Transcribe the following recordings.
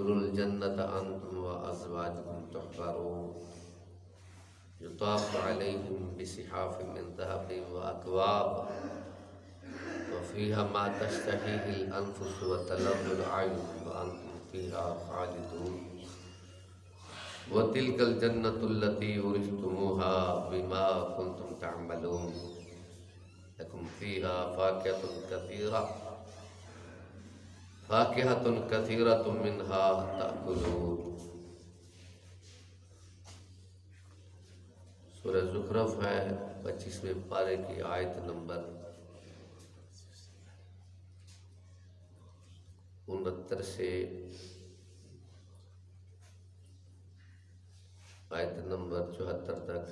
ادخلوا الجنة أنتم وأزواجكم تحبرون يطاف عليهم بصحاف من ذهب وأكواب وفيها ما تشتهيه الأنفس وتلذ الأعين وأنتم فيها خالدون وتلك الجنة التي أورثتموها بما كنتم تعملون لكم فيها فاكهة كثيرة منها تأكلون۔ سورہ زخرف ہے 25ویں پارے کی آیت نمبر 69 سے آیت نمبر 74 تک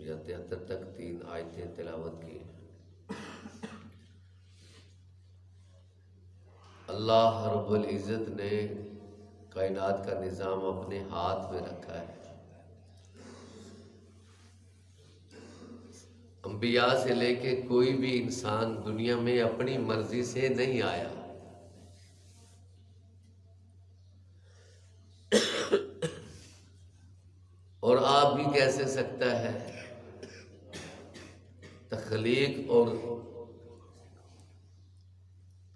یا 73 تک 3 آیتیں تلاوت کی۔ اللہ رب العزت نے کائنات کا نظام اپنے ہاتھ میں رکھا ہے۔ انبیاء سے لے کے کوئی بھی انسان دنیا میں اپنی مرضی سے نہیں آیا۔ اور آپ بھی کیسے سکتا ہے؟ تخلیق اور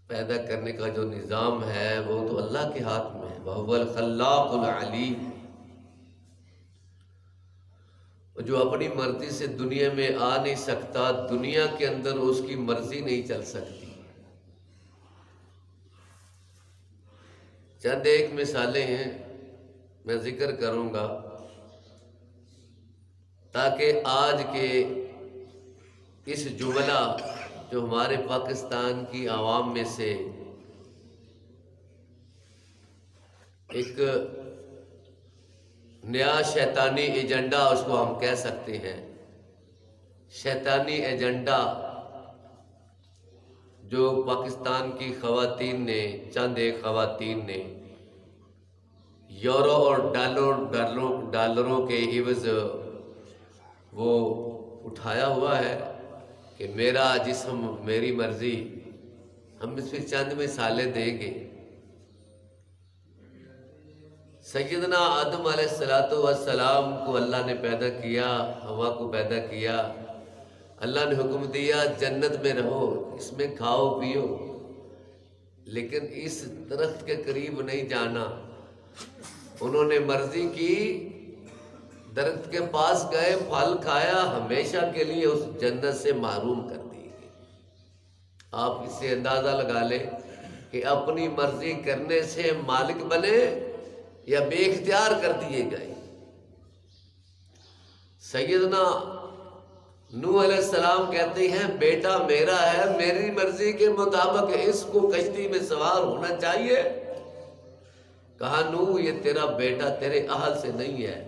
پیدا کرنے کا جو نظام ہے وہ تو اللہ کے ہاتھ میں ہے۔ وَهُوَ الْخَلَّاقُ الْعَلِيمُ۔ جو اپنی مرضی سے دنیا میں آ نہیں سکتا، دنیا کے اندر اس کی مرضی نہیں چل سکتی۔ چند ایک مثالیں ہیں میں ذکر کروں گا تاکہ آج کے اس جملہ جو ہمارے پاکستان کی عوام میں سے ایک نیا شیطانی ایجنڈا اس کو ہم کہہ سکتے ہیں، شیطانی ایجنڈا جو پاکستان کی خواتین نے، چند ایک خواتین نے یورو اور ڈالروں کے عوض وہ اٹھایا ہوا ہے کہ میرا جسم میری مرضی۔ ہم اس میں چند مثالیں دیں گے۔ سیدنا آدم علیہ السلام کو اللہ نے پیدا کیا، حوا کو پیدا کیا، اللہ نے حکم دیا جنت میں رہو، اس میں کھاؤ پیو، لیکن اس درخت کے قریب نہیں جانا۔ انہوں نے مرضی کی، درخت کے پاس گئے، پھل کھایا، ہمیشہ کے لیے اس جنت سے محروم کر دی گئی۔ آپ اس سے اندازہ لگا لیں کہ اپنی مرضی کرنے سے مالک بنے یا بے اختیار کر دیے گئے۔ سیدنا نوح علیہ السلام کہتے ہیں بیٹا میرا ہے، میری مرضی کے مطابق اس کو کشتی میں سوار ہونا چاہیے۔ کہا نوح یہ تیرا بیٹا تیرے اہل سے نہیں ہے،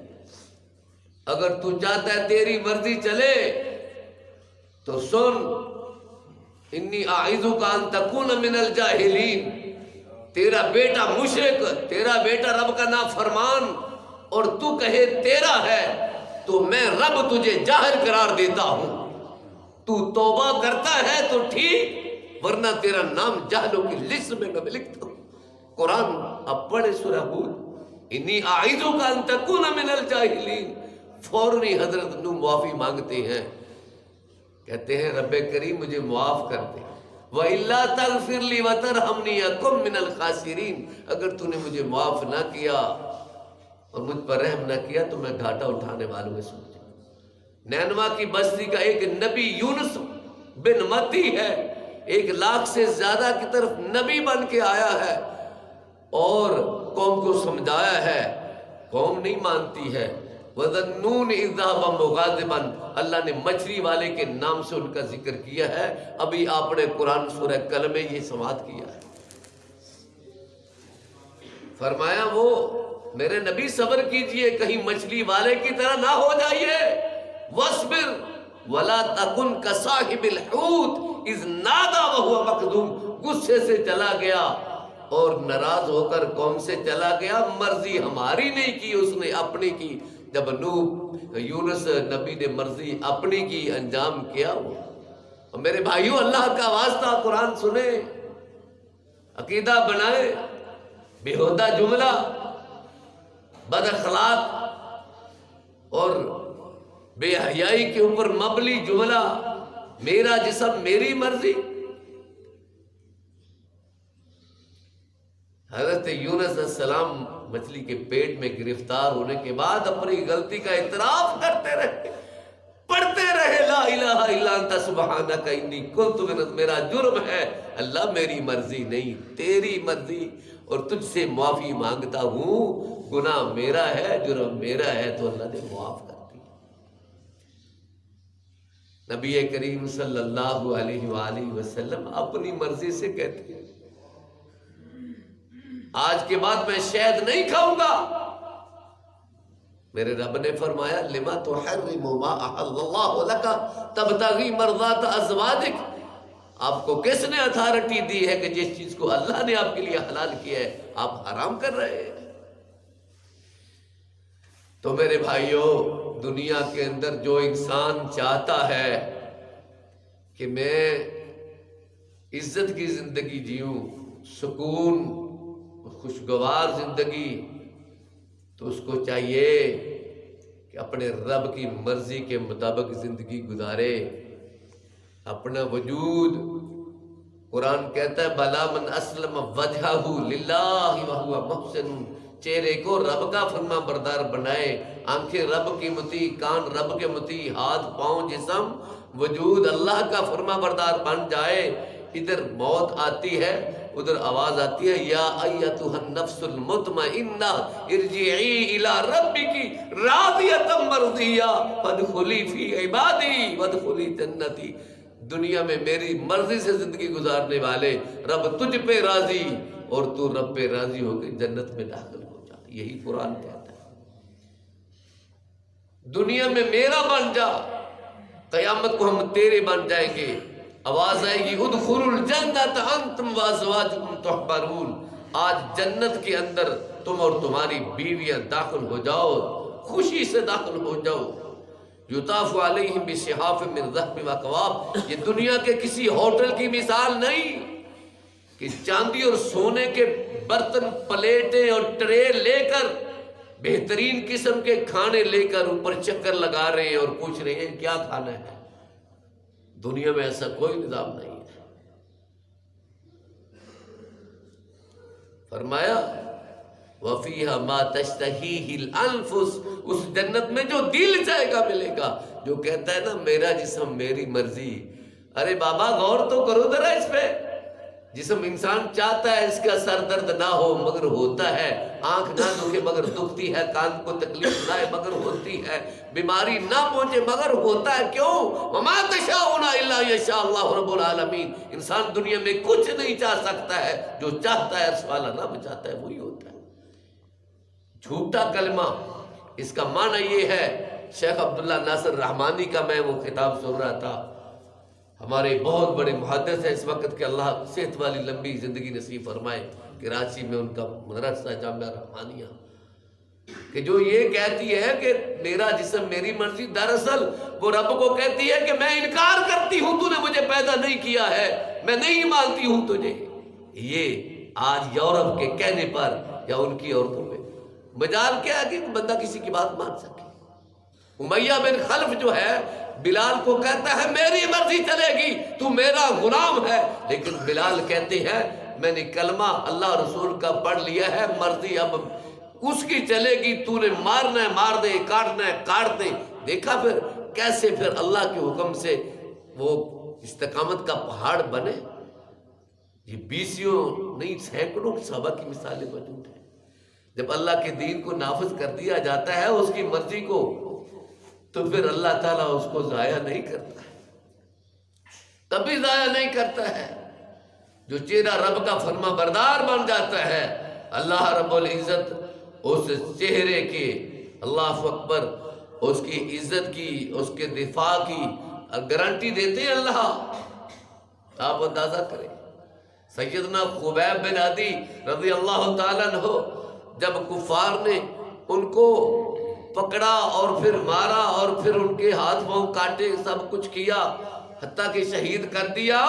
اگر تو چاہتا ہے تیری مرضی چلے تو سن، انی اعیذک ان تکون من الجاہلین۔ تیرا بیٹا مشرک، تیرا بیٹا رب کا نافرمان، اور تو کہے تیرا ہے تو میں رب تجھے جاہل قرار دیتا ہوں۔ تو توبہ کرتا ہے تو ٹھیک، ورنہ تیرا نام جاہلوں کی لسٹ میں میں لکھتا ہوں۔ قرآن اب پڑھے سورہ ہود، انی اعیذک ان تکون من الجاہلین۔ فوراً حضرت نو معافی مانگتے ہیں، کہتے ہیں رب کریم مجھے معاف کر دے، وَإِلَّا تَغْفِرْ لِي وَتَرْحَمْنِي أَكُن مِّنَ الْخَاسِرِينَ۔ اگر تو نے مجھے معاف نہ کیا اور مجھ پر رحم نہ کیا تو میں گھاٹا اٹھانے والوں میں سمجھ جاؤں۔ نینوا کی بستی کا ایک نبی یونس بن متی ہے، 1 لاکھ سے زیادہ کی طرف نبی بن کے آیا ہے اور قوم کو سمجھایا ہے، قوم نہیں مانتی ہے۔ وَذَنُّونِ إِذْ ذَهَبَ مُغَاضِبًا، اللہ نے مچھلی والے کے نام سے ان کا ذکر کیا ہے۔ ابھی آپ نے قرآن سورہ قلم میں یہ سماعت کیا ہے، فرمایا وہ میرے نبی صبر کیجئے، کہیں مچھلی والے کی طرح نہ ہو جائیے۔ وَاصْبِرْ وَلَا تَكُنْ كَصَاحِبِ الْحُوتِ إِذْ نَادَىٰ وَهُوَ مَكْظُومٌ۔ غصے سے چلا گیا اور ناراض ہو کر قوم سے چلا گیا، مرضی ہماری نہیں کی، اس نے اپنی کی۔ جب نوح یونس نبی نے مرضی اپنی کی، انجام کیا ہوا۔ اور میرے بھائیوں اللہ کا واسطہ قرآن سنیں، عقیدہ بنائے بےہودہ جملہ، بد اخلاق اور بے حیائی کے اوپر مبنی جملہ، میرا جسم میری مرضی۔ حضرت یونس علیہ السلام مچھلی کے پیٹ میں گرفتار ہونے کے بعد اپنی غلطی کا اعتراف کرتے رہے، پڑھتے رہے لا الہ الا انت سبحانک انی کنت من، میرا جرم ہے اللہ، میری مرضی نہیں تیری مرضی، اور تجھ سے معافی مانگتا ہوں، گناہ میرا ہے، جرم میرا ہے، تو اللہ نے معاف کر دی۔ نبی کریم صلی اللہ علیہ وآلہ وسلم اپنی مرضی سے کہتے ہیں آج کے بعد میں شہد نہیں کھاؤں گا۔ میرے رب نے فرمایا لما تحرم ما احل اللہ لک تبتغی مرضات ازواجک، آپ کو کس نے اتھارٹی دی ہے کہ جس چیز کو اللہ نے آپ کے لیے حلال کیا ہے آپ حرام کر رہے ہیں؟ تو میرے بھائیوں، دنیا کے اندر جو انسان چاہتا ہے کہ میں عزت کی زندگی جیوں، سکون خوشگوار زندگی، تو اس کو چاہیے کہ اپنے رب کی مرضی کے مطابق زندگی گزارے۔ اپنا وجود، قرآن کہتا ہے بلا من اسلم وجہہ للہ وہو محسن، چہرے کو رب کا فرما بردار بنائے، آنکھیں رب کی مطیع، کان رب کے مطیع، ہاتھ پاؤں جسم وجود اللہ کا فرما بردار بن جائے۔ ادھر موت آتی ہے، ادھر آواز آتی ہے یا ایتھا النفس المطمئنہ ارجعی الی ربک راضیۃ مرضیہ فادخلی فی عبادی وادخلی جنتی۔ دنیا میں میری مرضی سے زندگی گزارنے والے، رب تجھ پہ راضی اور تو رب پہ راضی ہو کے جنت میں داخل ہو جا، یہی قرآن کہتا ہے۔ دنیا میں میرا بن جا، قیامت کو ہم تیرے بن جائیں گے۔ آواز آئے گی ادخلوا الجنت انتم وازواجکم تحبرون، آج جنت کے اندر تم اور تمہاری بیویاں داخل ہو جاؤ، خوشی سے داخل ہو جاؤ۔ یطاف علیہم بصحاف من ذہب واکواب، یہ دنیا کے کسی ہوٹل کی مثال نہیں کہ چاندی اور سونے کے برتن، پلیٹیں اور ٹرے لے کر، بہترین قسم کے کھانے لے کر اوپر چکر لگا رہے ہیں اور پوچھ رہے ہیں کیا کھانا ہے۔ دنیا میں ایسا کوئی نظام نہیں ہے۔ فرمایا وَفِيهَا مَا تَشْتَهِيهِ الْأَنفُسُ، اس جنت میں جو دل چاہے گا ملے گا۔ جو کہتا ہے نا میرا جسم میری مرضی، ارے بابا غور تو کرو ذرا اس پہ۔ جسم انسان چاہتا ہے اس کا سر درد نہ ہو مگر ہوتا ہے، آنکھ نہ دکھے مگر دکھتی ہے، کان کو تکلیف نہ آئے مگر ہوتی ہے، بیماری نہ پہنچے مگر ہوتا ہے۔ کیوں؟ وَمَا تَشَاءُونَ إِلَّا يَشَاءَ اللَّهُ رَبُّ الْعَالَمِينَ۔ انسان دنیا میں کچھ نہیں چاہ سکتا ہے، جو چاہتا ہے رسول اللہ نہ چاہتا ہے وہی ہوتا ہے۔ جھوٹا کلمہ، اس کا معنی یہ ہے، شیخ عبداللہ ناصر رحمانی کا میں وہ خطاب سن رہا تھا، ہمارے بہت بڑے محدث ہیں اس وقت کہ اللہ صحت والی لمبی زندگی نصیب فرمائے، کراچی میں ان کا مدرسہ جامعہ رحمانیہ، کہ جو یہ کہتی ہے کہ میرا جسم میری مرضی، دراصل وہ رب کو کہتی ہے کہ میں انکار کرتی ہوں، تو نے مجھے پیدا نہیں کیا ہے، میں نہیں مانتی ہوں تجھے۔ یہ آج یورپ کے کہنے پر یا ان کی عورتوں میں مجال کیا ہے کہ بندہ کسی کی بات مان سکے۔ امیہ بن خلف جو ہے بلال کو کہتا ہے میری مرضی چلے گی، تو میرا غلام ہے، لیکن بلال کہتے ہیں میں نے کلمہ اللہ رسول کا پڑھ لیا ہے، مرضی اب اس کی چلے گی، تو نے مارنا ہے مار دے، کاٹنا ہے کاٹ دے۔ دیکھا پھر کیسے پھر اللہ کے حکم سے وہ استقامت کا پہاڑ بنے۔ یہ بیسیوں نہیں سینکڑوں صحابہ کی مثالیں موجود ہیں۔ جب اللہ کے دین کو نافذ کر دیا جاتا ہے اس کی مرضی کو، تو پھر اللہ تعالیٰ اس کو ضائع نہیں کرتا ہے، کبھی ضائع نہیں کرتا ہے۔ جو چہرہ رب کا فرما بردار بن جاتا ہے، اللہ رب العزت اس چہرے کے، اللہ اکبر، اس کی عزت کی، اس کے دفاع کی گارنٹی دیتے ہیں اللہ۔ آپ اندازہ کریں سیدنا خبیب بن عدی رضی اللہ تعالیٰ عنہ، جب کفار نے ان کو پکڑا اور پھر مارا اور پھر ان کے ہاتھ پاؤں کاٹے، سب کچھ کیا، حتیٰ کہ شہید کر دیا،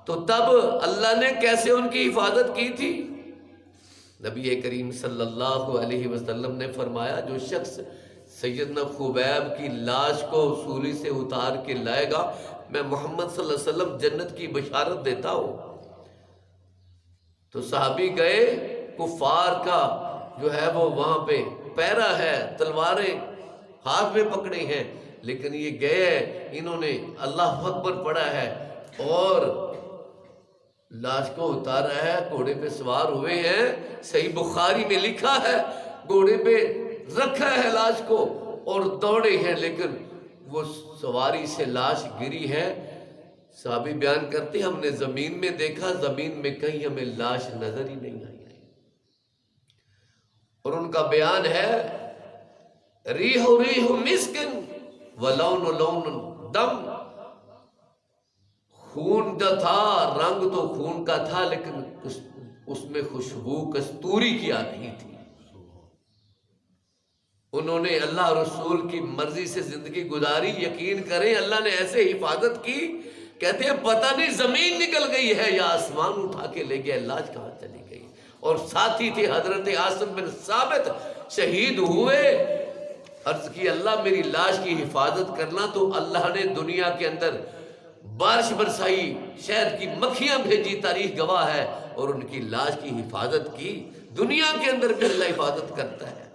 تو تب اللہ نے کیسے ان کی حفاظت کی تھی؟ نبی کریم صلی اللہ علیہ وسلم نے فرمایا جو شخص سیدنا خبیب کی لاش کو سولی سے اتار کے لائے گا میں محمد صلی اللہ علیہ وسلم جنت کی بشارت دیتا ہوں۔ تو صحابی گئے، کفار کا جو ہے وہ وہاں پہ پیرا ہے، تلواریں ہاتھ میں پکڑی ہیں، لیکن یہ گئے انہوں نے اللہ اکبر پڑھا ہے اور لاش کو اتارا ہے، گھوڑے پہ سوار ہوئے ہیں۔ صحیح بخاری میں لکھا ہے گھوڑے پہ رکھا ہے لاش کو اور دوڑے ہیں، لیکن وہ سواری سے لاش گری ہے۔ صحابی بیان کرتے ہم نے زمین میں دیکھا، زمین میں کہیں ہمیں لاش نظر ہی نہیں آئی۔ اور ان کا بیان ہے ریح ریح مسکن ولون لون دم، خون کا تھا، رنگ تو خون کا تھا، لیکن اس میں خوشبو کستوری کی آ رہی تھی۔ انہوں نے اللہ رسول کی مرضی سے زندگی گزاری، یقین کریں اللہ نے ایسے حفاظت کی، کہتے ہیں پتہ نہیں زمین نکل گئی ہے یا آسمان اٹھا کے لے گیا، لاش کہاں چلی گئی۔ اور ساتھی تھے حضرت عاصم بن ثابت، شہید ہوئے، عرض کی اللہ میری لاش کی حفاظت کرنا، تو اللہ نے دنیا کے اندر بارش برسائی، شہد کی مکھیاں بھیجی، تاریخ گواہ ہے، اور ان کی لاش کی حفاظت کی۔ دنیا کے اندر بھی اللہ حفاظت کرتا ہے،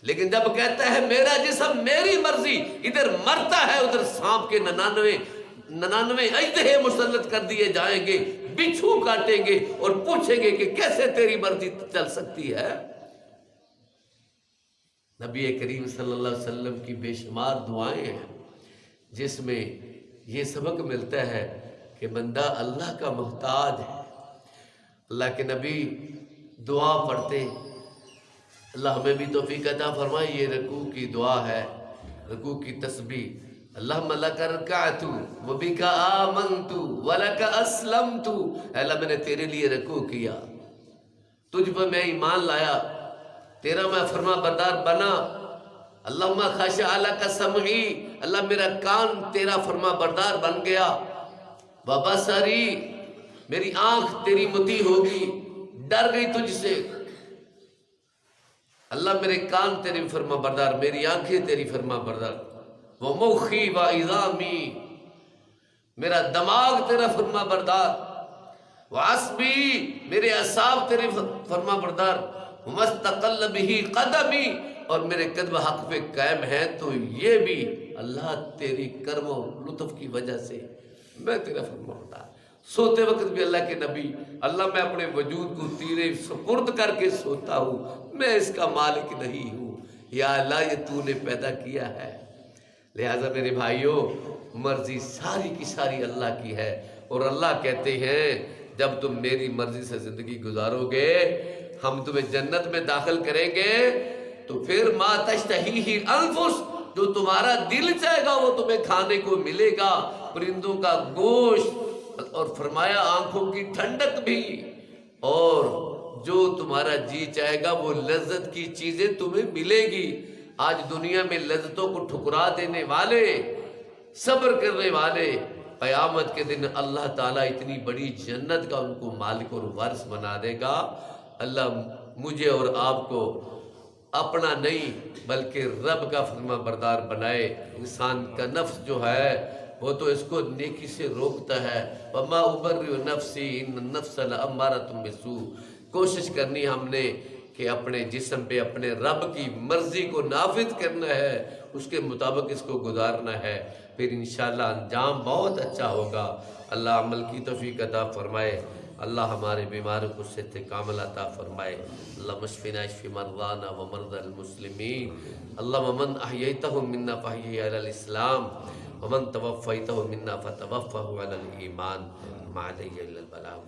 لیکن جب کہتا ہے میرا جسم میری مرضی، ادھر مرتا ہے ادھر سانپ کے 99 اژدہے مسلط کر دیے جائیں گے، بچھو کاٹیں گے اور پوچھیں گے کہ کیسے تیری مرضی چل سکتی ہے۔ نبی کریم صلی اللہ علیہ وسلم کی بے شمار دعائیں ہیں جس میں یہ سبق ملتا ہے کہ بندہ اللہ کا محتاج ہے۔ اللہ کے نبی دعا پڑھتے، اللہ ہمیں بھی توفیق عطا فرمائے، یہ رکوع کی دعا ہے، رکوع کی تسبیح، اللہم لک رکعت وبک آمنت ولک اسلمت، اے اللہ میں نے تیرے لیے رکوع کیا، تجھ پر میں ایمان لایا، تیرا میں فرما بردار بنا، اللہم خشع لک سمعی، اللہ میرا کان تیرا فرما بردار بن گیا، وبصری، میری آنکھ تیری مطیع ہوگی، ڈر گئی تجھ سے، اللہ میرے کان تیری فرما بردار، میری آنکھیں تیری فرما بردار، ومخی وعظامی، میرا دماغ تیرا فرما بردار، وعصبی، میرے اعصاب تیری فرما بردار، ومستقل بہی قدمی، اور میرے قدم حق پہ قائم ہیں، تو یہ بھی اللہ تیری کرم و لطف کی وجہ سے میں تیرا فرما بردار۔ سوتے وقت بھی اللہ کے نبی، اللہ میں اپنے وجود کو تیرے سپرد کر کے سوتا ہوں، میں اس کا مالک نہیں ہوں، یا اللہ یہ تو نے پیدا کیا ہے۔ لہٰذا میرے بھائیوں مرضی ساری کی ساری اللہ کی ہے، اور اللہ کہتے ہیں جب تم میری مرضی سے زندگی گزارو گے ہم تمہیں جنت میں داخل کریں گے، تو پھر ما تشتہیہ الانفس، جو تمہارا دل چاہے گا وہ تمہیں کھانے کو ملے گا، پرندوں کا گوشت، اور فرمایا آنکھوں کی ٹھنڈک بھی، اور جو تمہارا جی چاہے گا وہ لذت کی چیزیں تمہیں ملے گی۔ آج دنیا میں لذتوں کو ٹھکرا دینے والے، صبر کرنے والے، قیامت کے دن اللہ تعالیٰ اتنی بڑی جنت کا ان کو مالک اور وارث بنا دے گا۔ اللہ مجھے اور آپ کو اپنا نہیں بلکہ رب کا فرما بردار بنائے۔ انسان کا نفس جو ہے وہ تو اس کو نیکی سے روکتا ہے، وَمَا أُبَرِّئُ نَفْسِي إِنَّ النَّفْسَ لَأَمَّارَةٌ بِالسُّوءِ، کوشش کرنی ہم نے کہ اپنے جسم پہ اپنے رب کی مرضی کو نافذ کرنا ہے، اس کے مطابق اس کو گزارنا ہے، پھر انشاءاللہ انجام بہت اچھا ہوگا۔ اللہ عمل کی توفیق عطا فرمائے، اللہ ہمارے بیماروں کو صحت کامل عطا فرمائے۔ اللہ اشفنا اشف مرضانا ومرضى المسلمین، اللہ من احییتهم منا فاحیہ علی الاسلام ومن توفیتہ منا فتوفہ علی الایمان، ما علی الا البلاغ۔